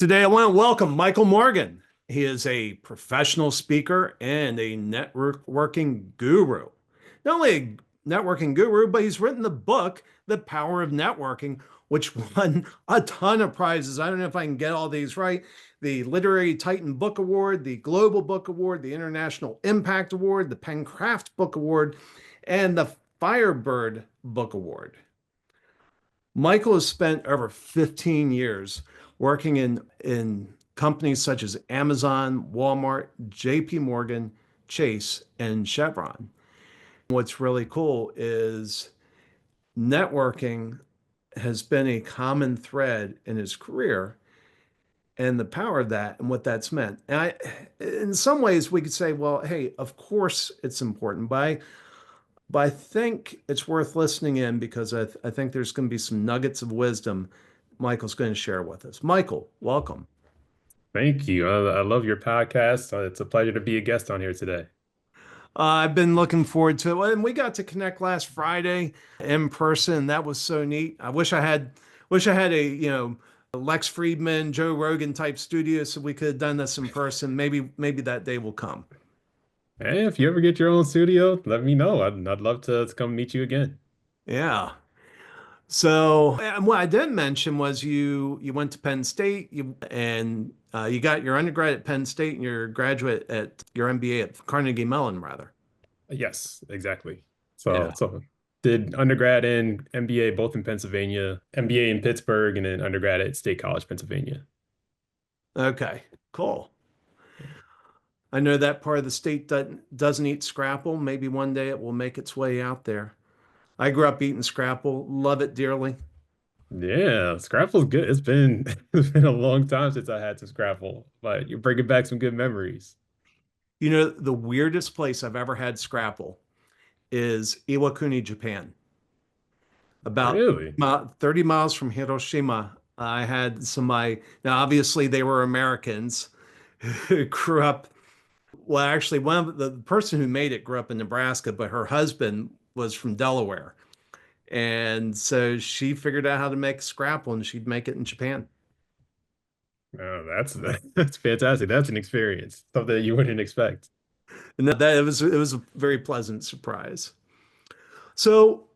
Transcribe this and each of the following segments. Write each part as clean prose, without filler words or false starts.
Today, I want to welcome Michael Morgan. He is a professional speaker and a networking guru. Not only a networking guru, but he's written the book, The Power of Networking, which won a ton of prizes. I don't know if I can get all these right. The Literary Titan Book Award, the Global Book Award, the International Impact Award, the Penn Book Award, and the Firebird Book Award. Michael has spent over 15 years working in companies such as Amazon, Walmart, JP Morgan, Chase, and Chevron. What's really cool is networking has been a common thread in his career and the power of that and what that's meant. In some ways, we could say, well, hey, of course it's important, but I think it's worth listening in because I think there's going to be some nuggets of wisdom Michael's going to share with us. Michael, welcome. Thank you. I love your podcast. It's a pleasure to be a guest on here today. I've been looking forward to it, and we got to connect last Friday in person. That was so neat. I wish I had a Lex Friedman, Joe Rogan type studio so we could have done this in person. Maybe that day will come. Hey, if you ever get your own studio, let me know. I'd love to come meet you again. Yeah. So, and what I didn't mention was you went to Penn State, you got your undergrad at Penn State and your graduate at your MBA at Carnegie Mellon, rather. Yes, exactly. Yeah. So did undergrad and MBA both in Pennsylvania, MBA in Pittsburgh, and then undergrad at State College, Pennsylvania. Okay. Cool. I know that part of the state doesn't eat scrapple. Maybe one day it will make its way out there. I grew up eating scrapple, love it dearly. Yeah, Scrapple's good. It's been a long time since I had some Scrapple, but you're bringing back some good memories. You know, the weirdest place I've ever had scrapple is Iwakuni, Japan. About Really? 30 miles from Hiroshima, I had now obviously they were Americans who grew up, well, actually, one of the person who made it grew up in Nebraska, but her husband was from Delaware. And so she figured out how to make scrapple and she'd make it in Japan. Oh, that's fantastic. That's an experience, something that you wouldn't expect. And that it was a very pleasant surprise. So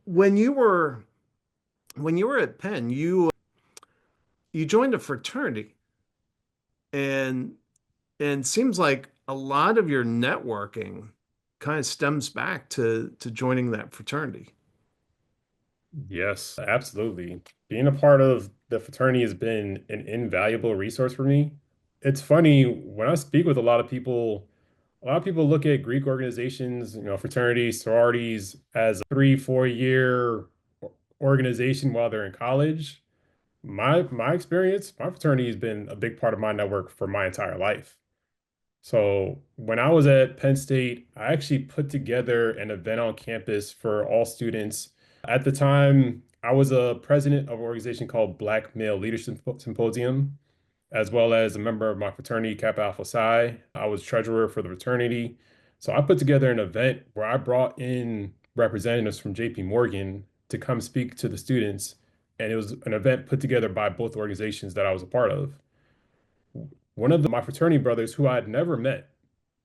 when you were when you were at Penn, you joined a fraternity and seems like a lot of your networking kind of stems back to joining that fraternity. Yes, absolutely. Being a part of the fraternity has been an invaluable resource for me. It's funny when I speak with a lot of people look at Greek organizations, fraternities, sororities as a 3, 4 year organization while they're in college. My experience, my fraternity has been a big part of my network for my entire life. So when I was at Penn State, I actually put together an event on campus for all students. At the time, I was a president of an organization called Black Male Leadership Symposium, as well as a member of my fraternity, Kappa Alpha Psi. I was treasurer for the fraternity. So I put together an event where I brought in representatives from JP Morgan to come speak to the students. And it was an event put together by both organizations that I was a part of. One of my fraternity brothers, who I had never met,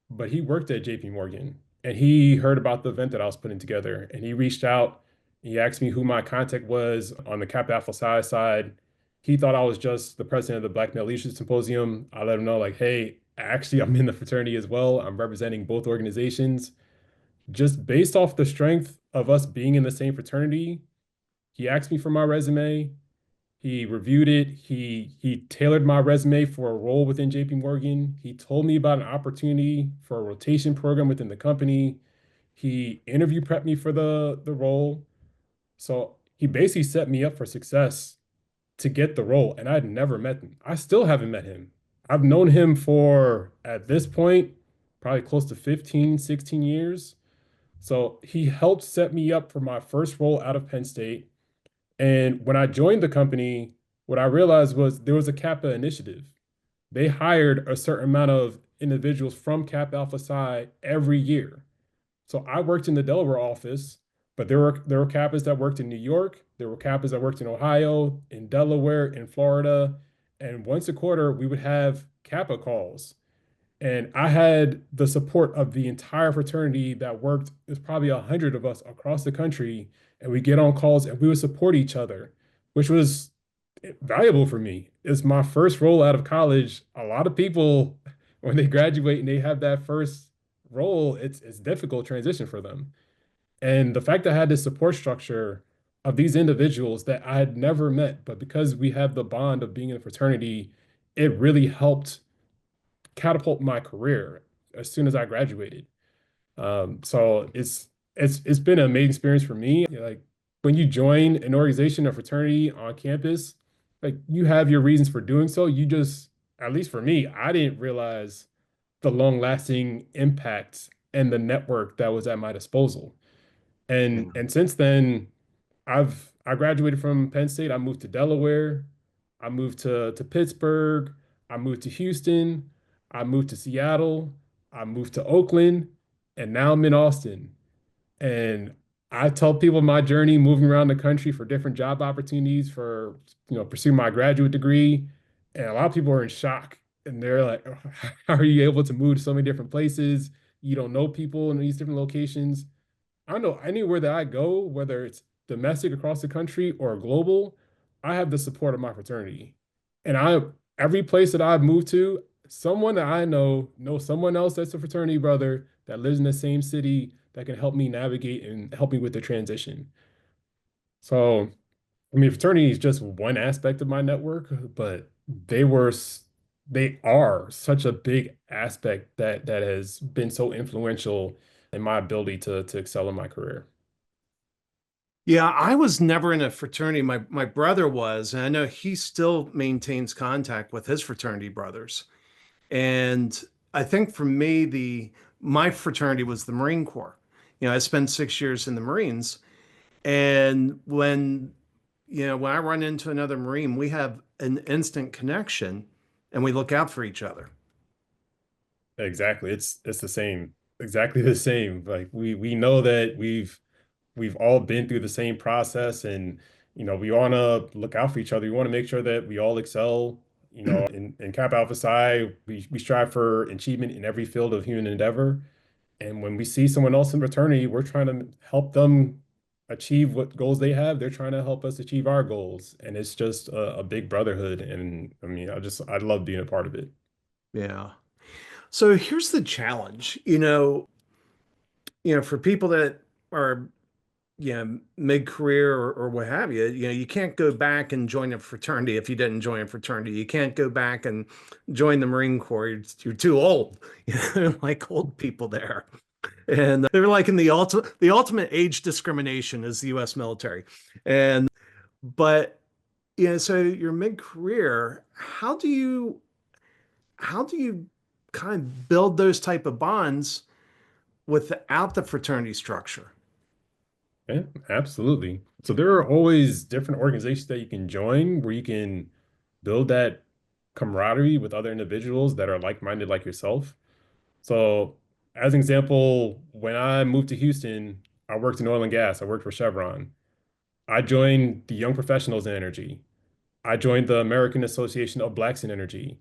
but he worked at JP Morgan and he heard about the event that I was putting together and he reached out. He asked me who my contact was on the Kappa Alpha Psi side. He thought I was just the president of the Black Male Leadership Symposium. I let him know, like, hey, actually, I'm in the fraternity as well. I'm representing both organizations. Just based off the strength of us being in the same fraternity, he asked me for my resume. He reviewed it. He tailored my resume for a role within JP Morgan. He told me about an opportunity for a rotation program within the company. He interview prepped me for the role. So he basically set me up for success to get the role. And I'd never met him. I still haven't met him. I've known him for, at this point, probably close to 15, 16 years. So he helped set me up for my first role out of Penn State. And when I joined the company, what I realized was there was a Kappa initiative. They hired a certain amount of individuals from Kappa Alpha Psi every year. So I worked in the Delaware office, but there were Kappas that worked in New York, there were Kappas that worked in Ohio, in Delaware, in Florida, And once a quarter, we would have Kappa calls. And I had the support of the entire fraternity that worked. There's probably 100 of us across the country, and we get on calls and we would support each other, which was valuable for me. It's my first role out of college. A lot of people, when they graduate and they have that first role, it's difficult transition for them. And the fact that I had this support structure of these individuals that I had never met, but because we have the bond of being in a fraternity, it really helped catapult my career as soon as I graduated. So it's been an amazing experience for me. Like when you join an organization, a fraternity on campus, like you have your reasons for doing so. You just, at least for me, I didn't realize the long-lasting impact and the network that was at my disposal. Yeah. And since then, I graduated from Penn State. I moved to Delaware. I moved to Pittsburgh. I moved to Houston. I moved to Seattle. I moved to Oakland, and now I'm in Austin. And I tell people my journey moving around the country for different job opportunities for, pursue my graduate degree. And a lot of people are in shock. And they're like, how are you able to move to so many different places? You don't know people in these different locations. I know anywhere that I go, whether it's domestic across the country or global, I have the support of my fraternity. And every place that I've moved to, someone that I know someone else that's a fraternity brother that lives in the same city that can help me navigate and help me with the transition. So, I mean, fraternity is just one aspect of my network, but they are such a big aspect that has been so influential in my ability to excel in my career. Yeah, I was never in a fraternity. My brother was, and I know he still maintains contact with his fraternity brothers. And I think for me, the my fraternity was the Marine Corps. I spent 6 years in the Marines, and when I run into another Marine, we have an instant connection, and we look out for each other. Exactly. It's the same. Exactly the same. Like we know that we've all been through the same process and we want to look out for each other. We want to make sure that we all excel. In Kappa Alpha Psi, we strive for achievement in every field of human endeavor. And when we see someone else in fraternity, we're trying to help them achieve what goals they have. They're trying to help us achieve our goals. And it's just a big brotherhood. And I mean, I love being a part of it. Yeah. So here's the challenge. For people that are mid-career or what have you, you can't go back and join a fraternity if you didn't join a fraternity. You can't go back and join the Marine Corps. You're too old, like old people there. And they're like in the ultimate age discrimination is the US military. But so your mid-career, how do you kind of build those type of bonds without the fraternity structure? Yeah, absolutely. So there are always different organizations that you can join where you can build that camaraderie with other individuals that are like-minded like yourself. So as an example, when I moved to Houston, I worked in oil and gas. I worked for Chevron. I joined the Young Professionals in Energy. I joined the American Association of Blacks in Energy.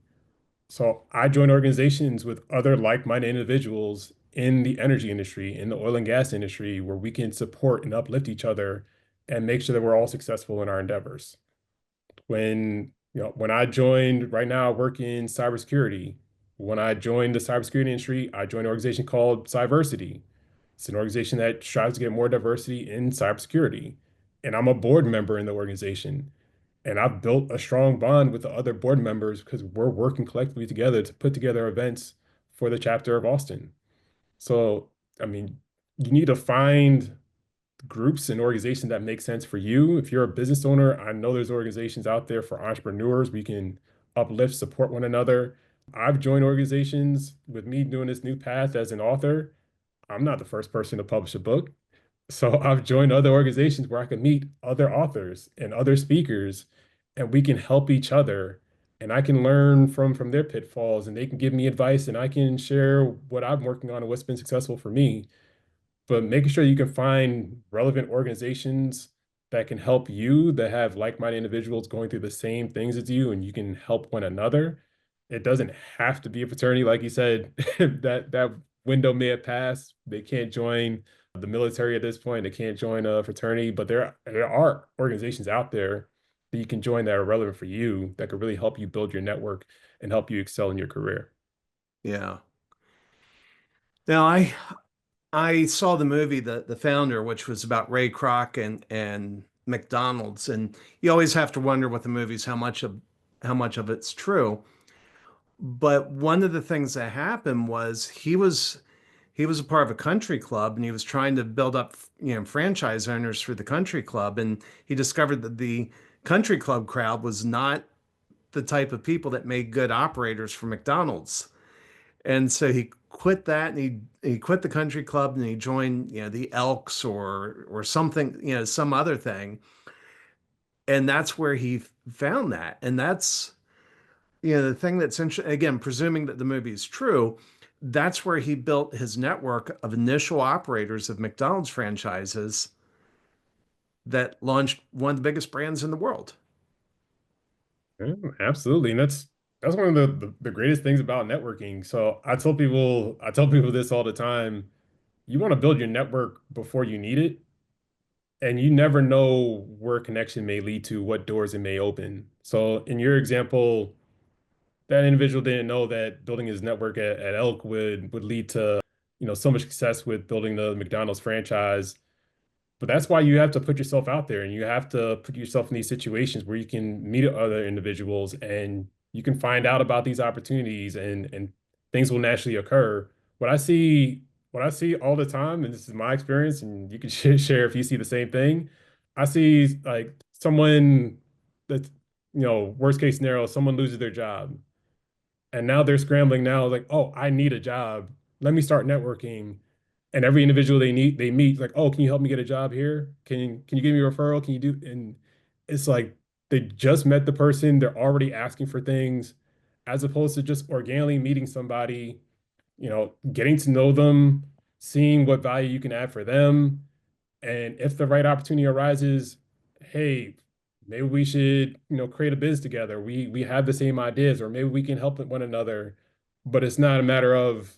So I joined organizations with other like-minded individuals in the energy industry, in the oil and gas industry, where we can support and uplift each other and make sure that we're all successful in our endeavors. When I joined, right now I work in cybersecurity. When I joined the cybersecurity industry, I joined an organization called Cyversity. It's an organization that strives to get more diversity in cybersecurity. And I'm a board member in the organization. And I've built a strong bond with the other board members because we're working collectively together to put together events for the chapter of Austin. So, I mean, you need to find groups and organizations that make sense for you. If you're a business owner, I know there's organizations out there for entrepreneurs. We can uplift, support one another. I've joined organizations with me doing this new path as an author. I'm not the first person to publish a book. So I've joined other organizations where I can meet other authors and other speakers, and we can help each other. And I can learn from their pitfalls, and they can give me advice, and I can share what I'm working on and what's been successful for me. But making sure you can find relevant organizations that can help you, that have like-minded individuals going through the same things as you, and you can help one another. It doesn't have to be a fraternity, like you said. That window may have passed. They can't join the military at this point. They can't join a fraternity, but there are organizations out there that you can join that are relevant for you that could really help you build your network and help you excel in your career. Yeah. Now I saw the movie The Founder, which was about Ray Kroc and McDonald's, and you always have to wonder with the movies how much of it's true. But one of the things that happened was he was a part of a country club and he was trying to build up, franchise owners for the country club, and he discovered that the country club crowd was not the type of people that made good operators for McDonald's. And so he quit that and he quit the country club and he joined, the Elks or something, some other thing. And that's where he found that. And that's, the thing that's interesting, again, presuming that the movie is true, that's where he built his network of initial operators of McDonald's franchises that launched one of the biggest brands in the world. Yeah, absolutely. And that's one of the greatest things about networking. So I tell people this all the time. You want to build your network before you need it, and you never know where a connection may lead to, what doors it may open. So in your example, that individual didn't know that building his network at Elk would lead to, so much success with building the McDonald's franchise. But that's why you have to put yourself out there and you have to put yourself in these situations where you can meet other individuals and you can find out about these opportunities and things will naturally occur. What I see, what I see all the time, and this is my experience, and you can share if you see the same thing. I see like someone that's, worst case scenario, someone loses their job and now they're scrambling now like, oh, I need a job. Let me start networking. And every individual they meet like, oh, can you help me get a job here? Can you give me a referral? Can you do? And it's like they just met the person, they're already asking for things, as opposed to just organically meeting somebody, getting to know them, seeing what value you can add for them, and if the right opportunity arises, hey, maybe we should, create a business together. We have the same ideas, or maybe we can help one another. But it's not a matter of,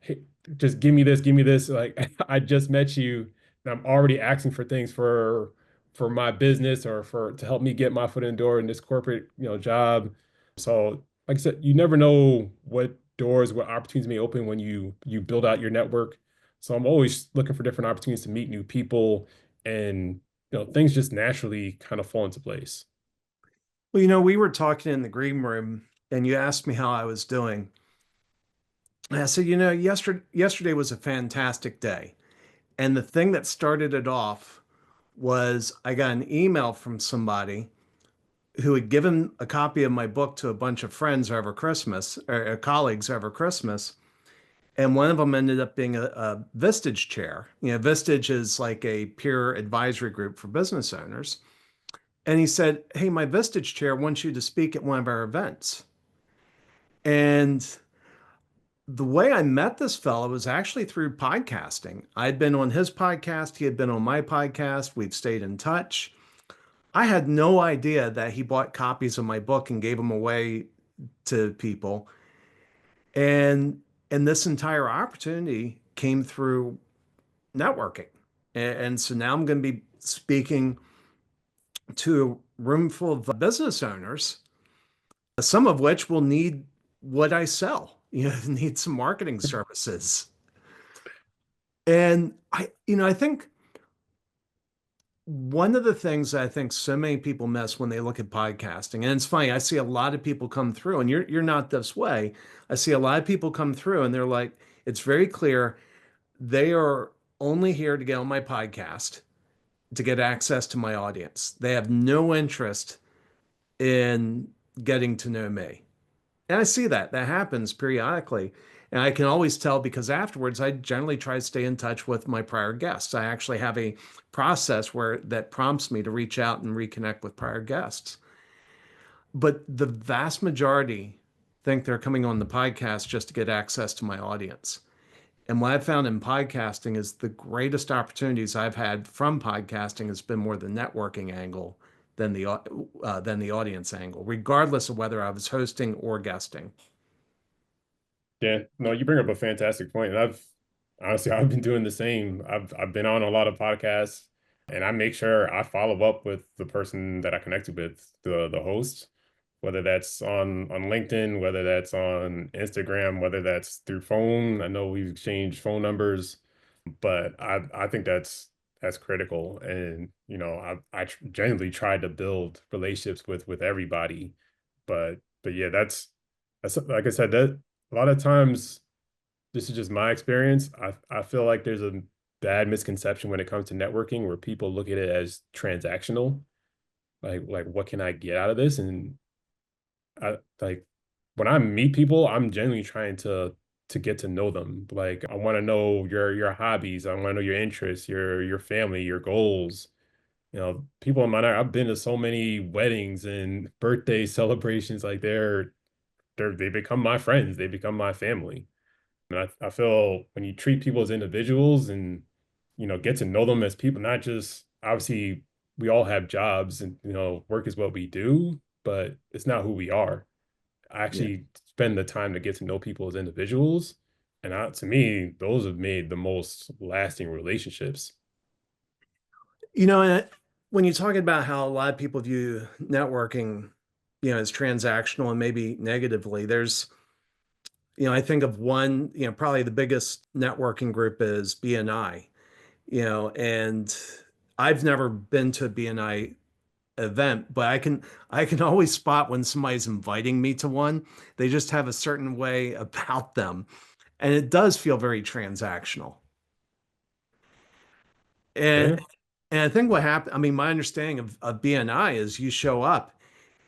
hey, just give me this. Like I just met you, and I'm already asking for things for my business or for to help me get my foot in the door in this corporate, job. So, like I said, you never know what doors, what opportunities may open when you build out your network. So I'm always looking for different opportunities to meet new people and things just naturally kind of fall into place. Well, we were talking in the green room and you asked me how I was doing. And I said, yesterday was a fantastic day. And the thing that started it off was I got an email from somebody who had given a copy of my book to a bunch of friends over Christmas, or colleagues over Christmas. And one of them ended up being a Vistage chair. Vistage is like a peer advisory group for business owners. And he said, hey, my Vistage chair wants you to speak at one of our events. And the way I met this fellow was actually through podcasting. I'd been on his podcast, he had been on my podcast, we've stayed in touch. I had no idea that he bought copies of my book and gave them away to people. And this entire opportunity came through networking. And so now I'm going to be speaking to a room full of business owners, some of which will need what I sell, need some marketing services. And I think one of the things I think so many people miss when they look at podcasting, and it's funny, I see a lot of people come through, and you're not this way. I see a lot of people come through and they're like, it's very clear they are only here to get on my podcast to get access to my audience. They have no interest in getting to know me. And I see that happens periodically. And I can always tell because afterwards, I generally try to stay in touch with my prior guests. I actually have a process where that prompts me to reach out and reconnect with prior guests. But the vast majority think they're coming on the podcast just to get access to my audience. And what I've found in podcasting is the greatest opportunities I've had from podcasting has been more the networking angle than the audience angle, regardless of whether I was hosting or guesting. Yeah, no, you bring up a fantastic point. And I've honestly I've been doing the same. I've been on a lot of podcasts and I make sure I follow up with the person that I connected with, the host, whether that's on LinkedIn, whether that's on Instagram, whether that's through phone. I know we've exchanged phone numbers, but I think that's critical. And genuinely tried to build relationships with everybody. But yeah, that's like I said, that a lot of times, this is just my experience. I feel like there's a bad misconception when it comes to networking where people look at it as transactional. Like what can I get out of this? And I like when I meet people, I'm genuinely trying to get to know them. Like I want to know your hobbies. I want to know your interests, your family, your goals. People in my life, I've been to so many weddings and birthday celebrations. Like they become my friends. They become my family. And I feel when you treat people as individuals and, get to know them as people, not just obviously we all have jobs and, work is what we do, but it's not who we are. I Yeah. actually spend the time to get to know people as individuals. And to me, those have made the most lasting relationships. And when you're talking about how a lot of people view networking, as transactional and maybe negatively, I think of one, probably the biggest networking group is BNI, and I've never been to a BNI event, but I can always spot when somebody's inviting me to one. They just have a certain way about them, and it does feel very transactional. And Yeah. and I think what happened, I mean, my understanding of BNI is you show up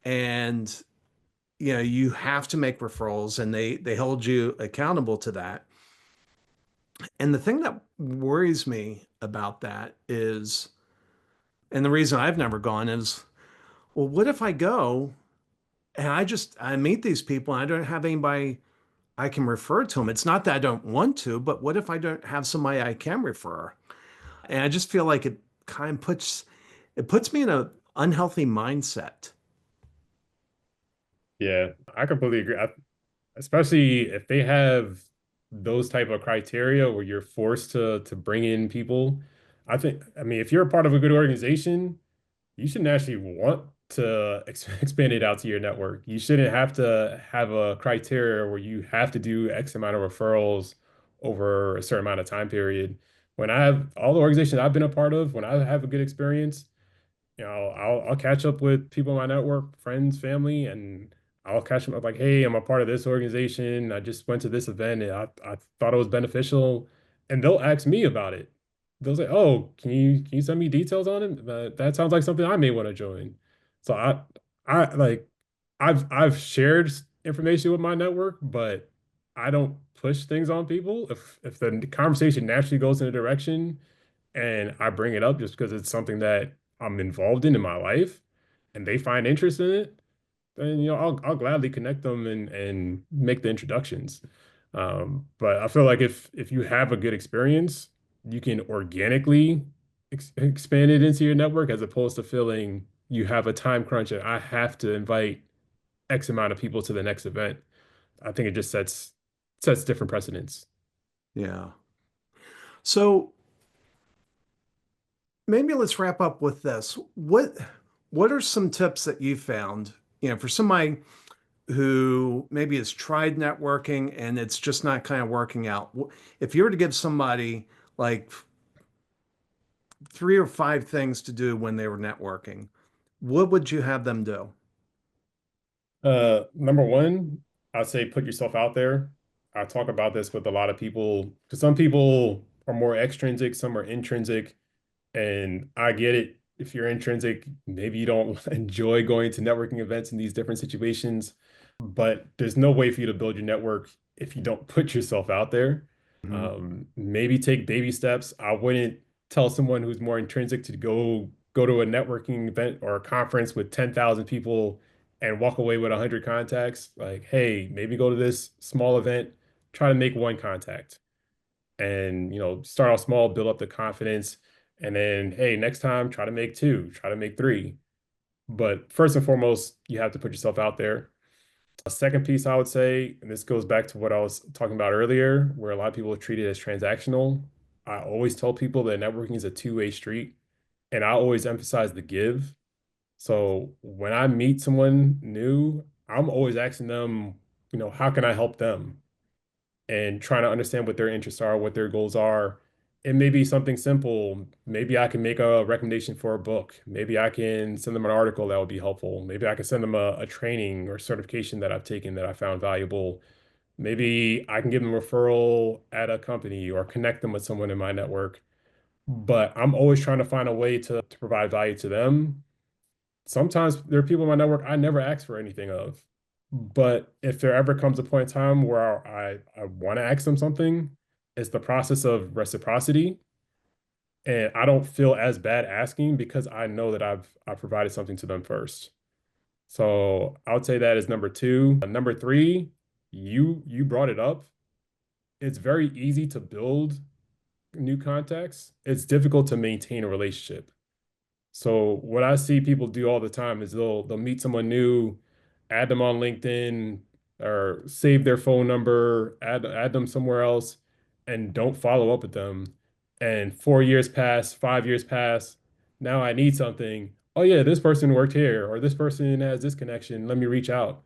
and you have to make referrals and they hold you accountable to that. And the thing that worries me about that is, and the reason I've never gone is, well, what if I go and I meet these people and I don't have anybody I can refer to them? It's not that I don't want to, but what if I don't have somebody I can refer? And I just feel like it puts me in a unhealthy mindset. Yeah, I completely agree. Especially if they have those type of criteria where you're forced to bring in people. I mean, if you're a part of a good organization, you shouldn't actually want to expand it out to your network. You shouldn't have to have a criteria where you have to do X amount of referrals over a certain amount of time period. When I have all the organizations I've been a part of, when I have a good experience, I'll catch up with people in my network, friends, family, and I'll catch them up like, hey, I'm a part of this organization. I just went to this event and I thought it was beneficial. And they'll ask me about it. They'll say, oh, can you send me details on it? That sounds like something I may want to join. So I like I've shared information with my network, but I don't push things on people. If the conversation naturally goes in a direction and I bring it up just because it's something that I'm involved in my life and they find interest in it, then I'll gladly connect them and make the introductions. But I feel like if you have a good experience, you can organically expand it into your network as opposed to feeling you have a time crunch and I have to invite X amount of people to the next event. I think it just sets different precedents. Yeah. So maybe let's wrap up with this. What are some tips that you found, for somebody who maybe has tried networking and it's just not kind of working out? If you were to give somebody like three or five things to do when they were networking, what would you have them do? Number one, I'd say put yourself out there. I talk about this with a lot of people because some people are more extrinsic, some are intrinsic. And I get it. If you're intrinsic, maybe you don't enjoy going to networking events in these different situations, but there's no way for you to build your network if you don't put yourself out there. Mhm. Maybe take baby steps. I wouldn't tell someone who's more intrinsic to go to a networking event or a conference with 10,000 people and walk away with 100 contacts. Like, hey, maybe go to this small event, try to make one contact. and start off small, build up the confidence, and then hey, next time try to make two, try to make three. But first and foremost, you have to put yourself out there. A second piece I would say, and this goes back to what I was talking about earlier, where a lot of people treat it as transactional. I always tell people that networking is a two-way street, and I always emphasize the give. So when I meet someone new, I'm always asking them, how can I help them? And trying to understand what their interests are, what their goals are. It may be something simple. Maybe I can make a recommendation for a book. Maybe I can send them an article that would be helpful. Maybe I can send them a training or certification that I've taken that I found valuable. Maybe I can give them a referral at a company or connect them with someone in my network. But I'm always trying to find a way to provide value to them. Sometimes there are people in my network I never ask for anything of. But if there ever comes a point in time where I want to ask them something, it's the process of reciprocity. And I don't feel as bad asking because I know that I've provided something to them first. So I would say that is number two. Number three, you brought it up. It's very easy to build new contacts. It's difficult to maintain a relationship. So what I see people do all the time is they'll meet someone new, add them on LinkedIn or save their phone number, add them somewhere else, and don't follow up with them. And 4 years pass, 5 years pass. Now I need something. Oh yeah, this person worked here, or this person has this connection. Let me reach out.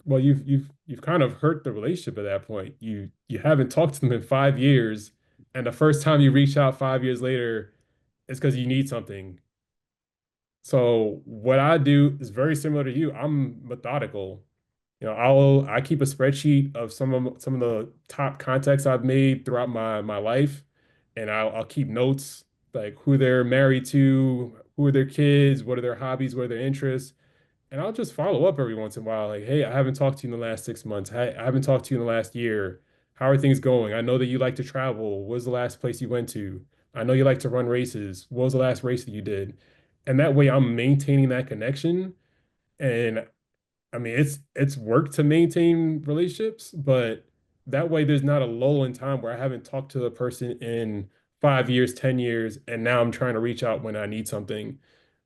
Well, you've kind of hurt the relationship at that point. You haven't talked to them in 5 years, and the first time you reach out 5 years later, it's because you need something. So what I do is very similar to you. I'm methodical. I keep a spreadsheet of some of the top contacts I've made throughout my life, and I'll keep notes like who they're married to, who are their kids, what are their hobbies, what are their interests, and I'll just follow up every once in a while. Like, hey, I haven't talked to you in the last 6 months. Hey, I haven't talked to you in the last year. How are things going? I know that you like to travel. What was the last place you went to? I know you like to run races. What was the last race that you did? And that way I'm maintaining that connection. And I mean, it's work to maintain relationships, but that way there's not a lull in time where I haven't talked to the person in 5 years, 10 years, and now I'm trying to reach out when I need something.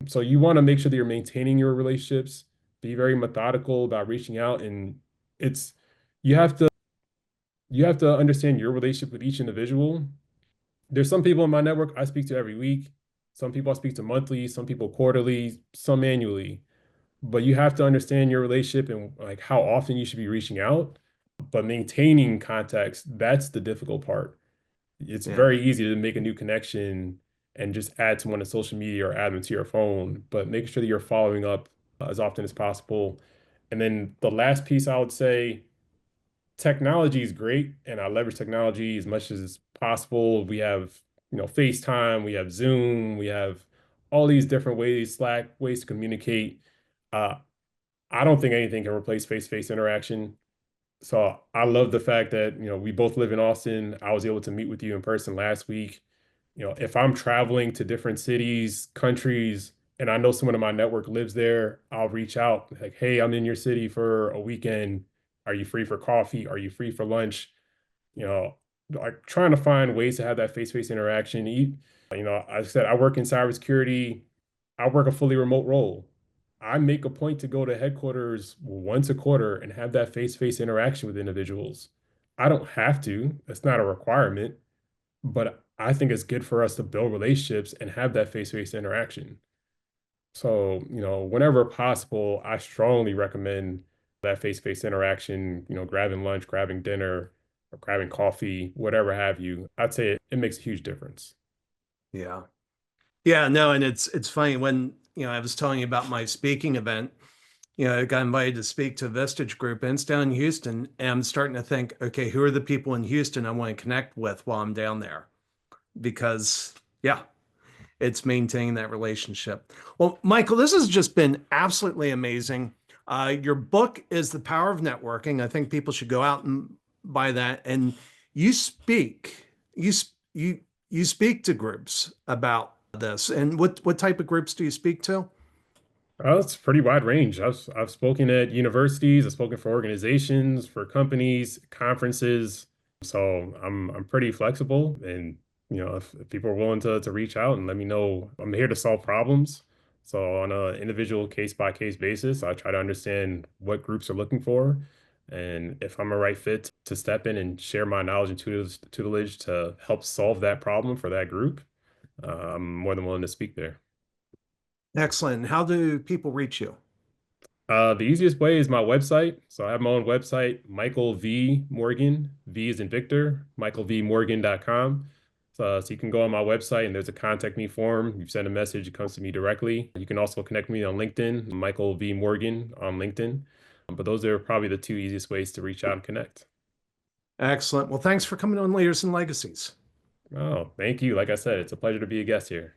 So you want to make sure that you're maintaining your relationships, be very methodical about reaching out, and it's you have to you have to understand your relationship with each individual. There's some people in my network I speak to every week, some people I speak to monthly, some people quarterly, some annually. But you have to understand your relationship and like how often you should be reaching out. But maintaining contacts, that's the difficult part. It's Yeah. very easy to make a new connection and just add someone to social media or add them to your phone, but make sure that you're following up as often as possible. And then the last piece I would say, technology is great, and I leverage technology as much as possible. We have, FaceTime, we have Zoom, we have all these different ways, Slack, ways to communicate. Uh, I don't think anything can replace face-to-face interaction. So I love the fact that, we both live in Austin. I was able to meet with you in person last week. If I'm traveling to different cities, countries, and I know someone in my network lives there, I'll reach out like, hey, I'm in your city for a weekend. Are you free for coffee? Are you free for lunch? You know, like trying to find ways to have that face-to-face interaction. I said I work in cybersecurity. I work a fully remote role. I make a point to go to headquarters once a quarter and have that face-to-face interaction with individuals. I don't have to. That's not a requirement, but I think it's good for us to build relationships and have that face-to-face interaction. So, whenever possible, I strongly recommend that face-to-face interaction, grabbing lunch, grabbing dinner, or grabbing coffee, whatever have you. I'd say it makes a huge difference. Yeah. Yeah, no, and it's funny when, I was telling you about my speaking event, I got invited to speak to a Vistage group and it's down in Houston, and I'm starting to think, okay, who are the people in Houston I want to connect with while I'm down there? Because yeah, it's maintaining that relationship. Well, Michael, this has just been absolutely amazing. Your book is The Power of Networking. I think people should go out and buy that. And you speak, you speak to groups about this. And what type of groups do you speak to? It's pretty wide range. I've spoken at universities, I've spoken for organizations, for companies, conferences. So I'm pretty flexible, and if people are willing to reach out and let me know, I'm here to solve problems. So on an individual case by case basis, I try to understand what groups are looking for, and if I'm a right fit to step in and share my knowledge and tutelage to help solve that problem for that group, I'm more than willing to speak there. Excellent. How do people reach you? The easiest way is my website. So I have my own website, Michael V. Morgan. V is in Victor, michaelvmorgan.com. So you can go on my website and there's a contact me form. You send a message, it comes to me directly. You can also connect me on LinkedIn, Michael V. Morgan on LinkedIn. But those are probably the two easiest ways to reach out and connect. Excellent. Well, thanks for coming on Leaders and Legacies. Oh, thank you. Like I said, it's a pleasure to be a guest here.